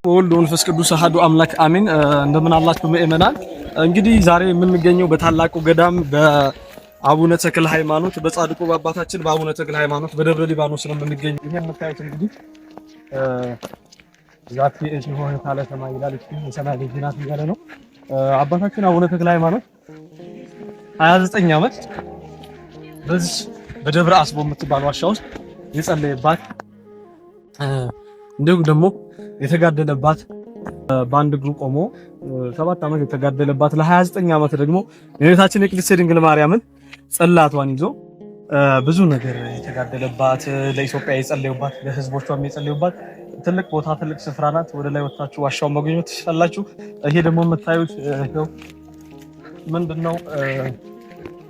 ወልድ ወመንፈስ ቅዱስ አሐዱ አምላክ አሜን። እንደምን አላችሁ ምእመናን? እንግዲህ ዛሬ የምንገኘው በታላቁ ገዳም በአቡነ ተክለ ሃይማኖት በጻድቁ አባታችን በአቡነ ተክለ ሃይማኖት በደብረ ሊባኖስ ነው የምንገኘው። ይሄ የምታዩት እንግዲህ ዛቲ እዚህ ታለ ሰማይ ይላል የሰማይ ልጅ ናት እያለ ነው አባታችን አቡነ ተክለ ሃይማኖት 29 ዓመት በዚህ በደብረ አስቦ የምትባል ዋሻ ውስጥ የጸለየባት እንዲሁም ደግሞ የተጋደለባት በአንድ እግሩ ቆሞ 7 ዓመት የተጋደለባት ለ29 ዓመት ደግሞ የእናታችን የቅድስት ድንግል ማርያምን ጽላቷን ይዞ ብዙ ነገር የተጋደለባት ለኢትዮጵያ የጸለዩባት ለሕዝቦቿም የጸለዩባት ትልቅ ቦታ ትልቅ ስፍራ ናት። ወደ ላይ ወጣችሁ ዋሻውን መጎብኘት ትችላላችሁ። ይሄ ደግሞ የምታዩት ምንድነው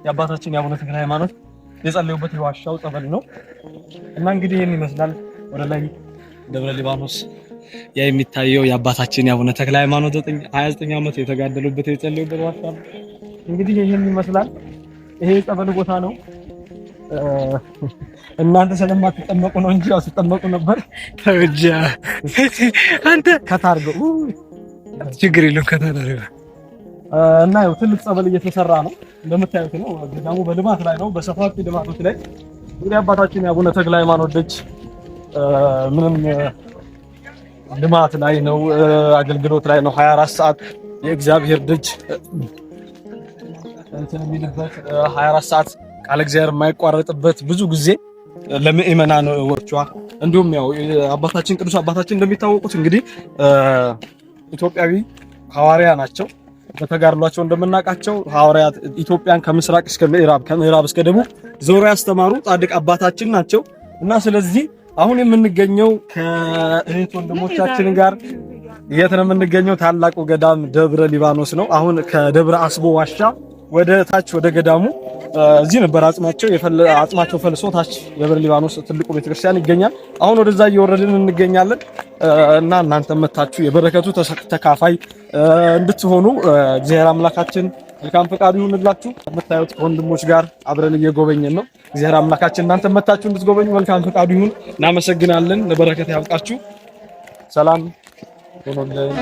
የአባታችን የአቡነ ተክለ ሃይማኖት የጸለዩበት የዋሻው ጸበል ነው እና እንግዲህ ይሄን ይመስላል። ወደ ላይ ደብረ ሊባኖስ የሚታየው የአባታችን የአቡነ ተክለ ሃይማኖት 29 ዓመት የተጋደሉበት የጸለዩበት ዋሻ ነው። እንግዲህ ይሄን ይመስላል። ይሄ ጸበል ቦታ ነው። እናንተ ስለማትጠመቁ ነው እንጂ ያው ተጠመቁ ነበር። ተወጃ አንተ ከታርገው ችግር የለም ከታርገው እና ያው ትልቅ ጸበል እየተሰራ ነው እንደምታዩት ነው። ገዳሙ በልማት ላይ ነው፣ በሰፋፊ ልማቶች ላይ እንግዲህ አባታችን የአቡነ ተክለ ሃይማኖት ደጅ ምንም ልማት ላይ ነው፣ አገልግሎት ላይ ነው። 24 ሰዓት የእግዚአብሔር ደጅ እንትን የሚልበት 24 ሰዓት ቃል እግዚአብሔር የማይቋረጥበት ብዙ ጊዜ ለምእመናን ወርቿ እንዲሁም ያው አባታችን ቅዱስ አባታችን እንደሚታወቁት እንግዲህ ኢትዮጵያዊ ሐዋርያ ናቸው። በተጋድሏቸው እንደምናውቃቸው ሐዋርያት ኢትዮጵያን ከምስራቅ እስከ ምዕራብ ከምዕራብ እስከ ደቡብ ዞረው ያስተማሩ ጻድቅ አባታችን ናቸው እና ስለዚህ አሁን የምንገኘው ከእህት ወንድሞቻችን ጋር የት ነው የምንገኘው? ታላቁ ገዳም ደብረ ሊባኖስ ነው። አሁን ከደብረ አስቦ ዋሻ ወደ ታች ወደ ገዳሙ እዚህ ነበር አጽማቸው ፈልሶ ታች ደብረ ሊባኖስ ትልቁ ቤተክርስቲያን ይገኛል። አሁን ወደዛ እየወረድን እንገኛለን እና እናንተ መታችሁ የበረከቱ ተካፋይ እንድትሆኑ እግዚአብሔር አምላካችን መልካም ፈቃዱ ይሁንላችሁ። የምታዩት ከወንድሞች ጋር አብረን እየጎበኘን ነው። እግዚአብሔር አምላካችን እናንተ መታችሁ እንድትጎበኙ መልካም ፈቃዱ ይሁን። እናመሰግናለን። ለበረከት ያብቃችሁ። ሰላም ሆኖልን